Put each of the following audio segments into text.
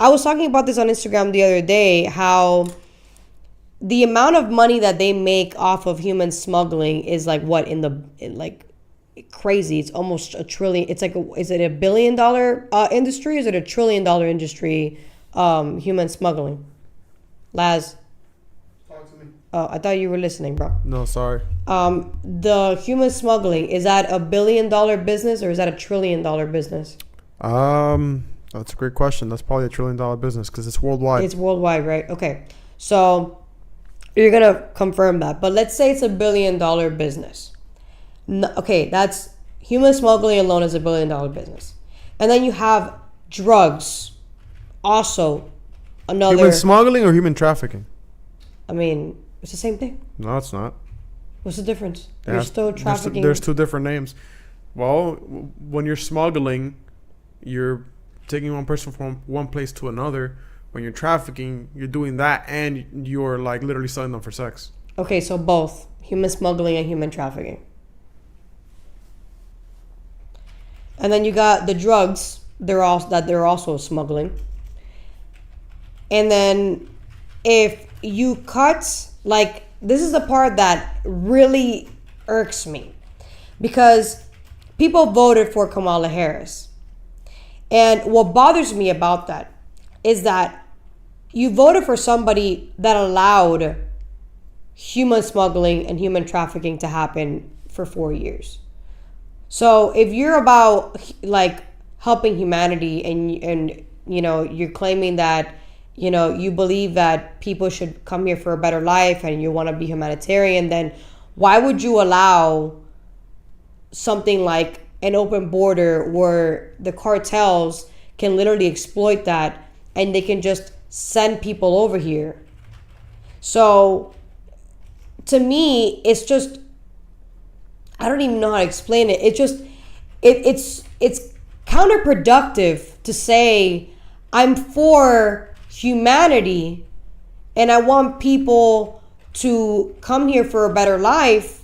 I was talking about this on Instagram the other day, how the amount of money that they make off of human smuggling is like what crazy. It's almost $1 trillion. It's like, is it $1 billion industry? Is it $1 trillion industry? Human smuggling. Laz. Talk to me. Oh, I thought you were listening, bro. No, sorry. The human smuggling, is that $1 billion business or is that $1 trillion business? That's a great question. That's probably $1 trillion business because it's worldwide. It's worldwide, right? Okay. So you're going to confirm that. But let's say it's $1 billion business. No, okay, that's human smuggling alone is $1 billion business. And then you have drugs. Also, another. Human smuggling or human trafficking? I mean, it's the same thing. No, it's not. What's the difference? You're still trafficking. There's two different names. Well, when you're smuggling, you're taking one person from one place to another. When you're trafficking, you're doing that and you're like literally selling them for sex. Okay, so both human smuggling and human trafficking. And then you got the drugs. They're also smuggling. And then if you cut, like, this is the part that really irks me, because people voted for Kamala Harris. And what bothers me about that is that you voted for somebody that allowed human smuggling and human trafficking to happen for 4 years. So if you're about like helping humanity and you know, you're claiming that, you know, you believe that people should come here for a better life and you want to be humanitarian, then why would you allow something like an open border where the cartels can literally exploit that and they can just send people over here? So to me, it's just, I don't even know how to explain it. It just, it's counterproductive to say I'm for humanity and I want people to come here for a better life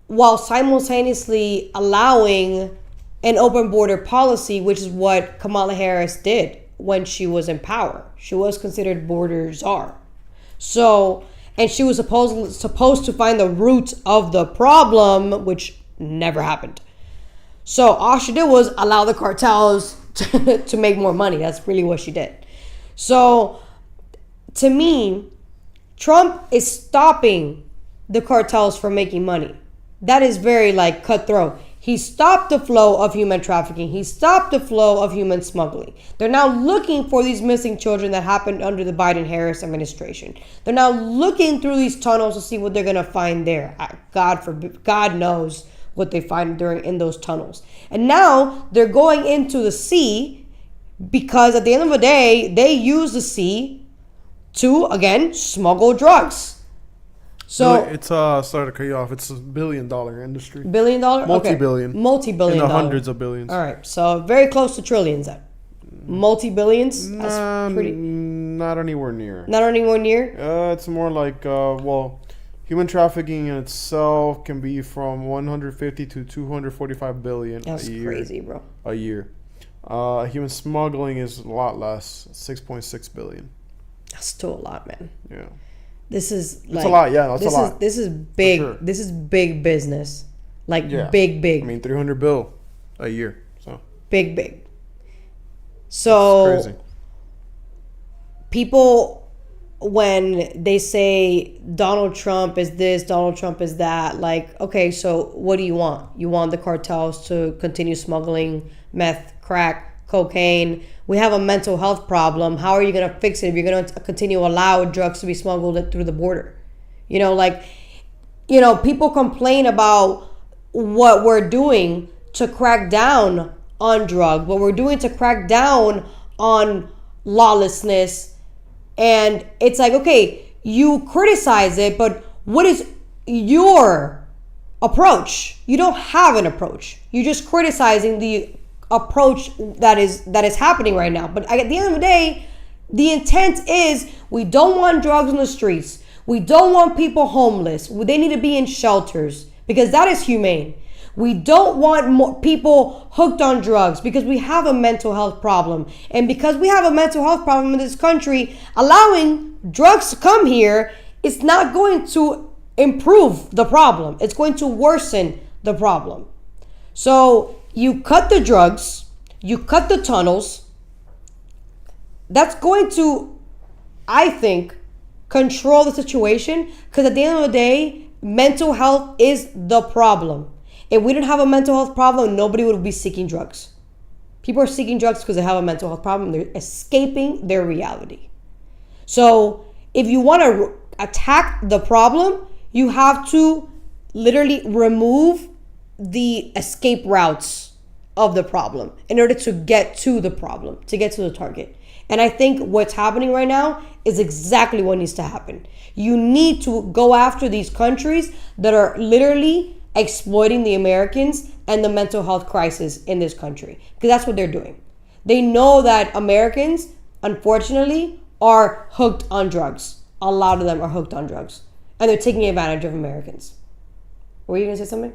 while simultaneously allowing an open border policy, which is what Kamala Harris did when she was in power. She was considered border czar. So, and she was supposed to find the root of the problem, which never happened. So all she did was allow the cartels to make more money. That's really what she did. So to me, Trump is stopping the cartels from making money. That is very like cutthroat. He stopped the flow of human trafficking. He stopped the flow of human smuggling. They're now looking for these missing children that happened under the Biden-Harris administration. They're now looking through these tunnels to see what they're going to find there. God forbid, God knows what they find in those tunnels. And now they're going into the sea because at the end of the day, they use the sea to, again, smuggle drugs. So it's sorry to cut you off. It's $1 billion industry. $1 billion? Multi-billion. Okay. Multi-billion. In the hundreds of billions. All right. So very close to trillions then. Multi-billions? That's pretty. Not anywhere near. Not anywhere near? It's more like, human trafficking in itself can be from 150 to 245 billion That's a year. crazy, bro. A year. Human smuggling is a lot less, 6.6 billion. That's still a lot, man. Yeah. This is like, it's a lot, yeah. That's a lot. This is big. Sure. This is big business, like yeah. big. I mean, 300 bill a year. So big. So that's crazy. People, when they say Donald Trump is this, Donald Trump is that, like, okay, so what do you want? You want the cartels to continue smuggling meth, crack, cocaine? We have a mental health problem. How are you going to fix it if you're going to continue to allow drugs to be smuggled through the border? You know, like, you know, people complain about what we're doing to crack down on drugs, what we're doing to crack down on lawlessness. And it's like, okay, you criticize it, but what is your approach? You don't have an approach. You're just criticizing the approach that is happening right now. But at the end of the day, the intent is we don't want drugs in the streets. We don't want people homeless. They need to be in shelters because that is humane. We don't want more people hooked on drugs because we have a mental health problem. And because we have a mental health problem in this country, allowing drugs to come here is not going to improve the problem. It's going to worsen the problem. So you cut the drugs, you cut the tunnels. That's going to, I think, control the situation, because at the end of the day, mental health is the problem. If we didn't have a mental health problem, nobody would be seeking drugs. People are seeking drugs because they have a mental health problem. They're escaping their reality. So if you want to attack the problem, you have to literally remove the escape routes of the problem in order to get to the problem, to get to the target. And I think what's happening right now is exactly what needs to happen. You need to go after these countries that are literally exploiting the Americans and the mental health crisis in this country, because that's what they're doing. They know that Americans, unfortunately, are hooked on drugs. A lot of them are hooked on drugs, and they're taking advantage of Americans. Were you gonna say something?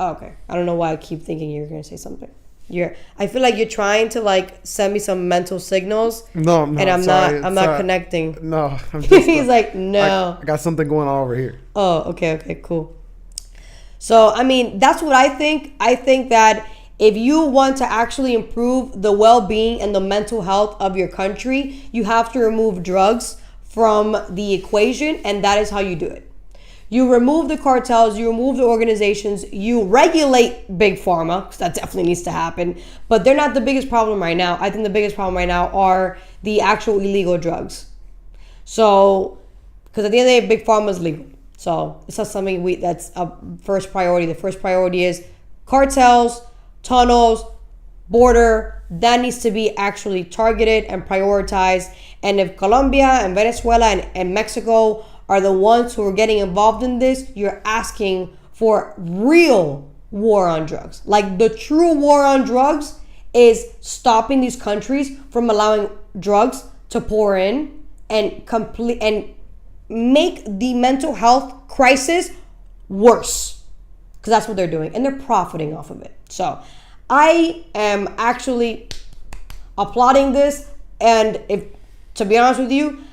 Oh, okay. I don't know why I keep thinking you're gonna say something. I feel like you're trying to like send me some mental signals. No, and I'm not connecting. No, I'm just, he's like, no. I got something going on over here. Oh, okay, cool. So, I mean, that's what I think. I think that if you want to actually improve the well-being and the mental health of your country, you have to remove drugs from the equation, and that is how you do it. You remove the cartels, you remove the organizations, you regulate big pharma, because that definitely needs to happen, but they're not the biggest problem right now. I think the biggest problem right now are the actual illegal drugs. So, because at the end of the day, big pharma is legal. So it's not something that's a first priority. The first priority is cartels, tunnels, border. That needs to be actually targeted and prioritized. And if Colombia and Venezuela and Mexico are the ones who are getting involved in this, you're asking for real war on drugs. Like, the true war on drugs is stopping these countries from allowing drugs to pour in and make the mental health crisis worse, because that's what they're doing, and they're profiting off of it. So I am actually applauding this, and if, to be honest with you,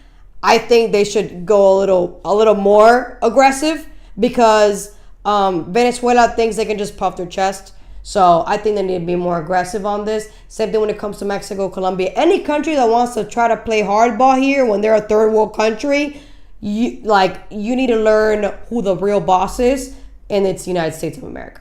I think they should go a little more aggressive, because Venezuela thinks they can just puff their chest. So I think they need to be more aggressive on this. Same thing when it comes to Mexico, Colombia, any country that wants to try to play hardball here when they're a third world country. You need to learn who the real boss is, and it's the United States of America.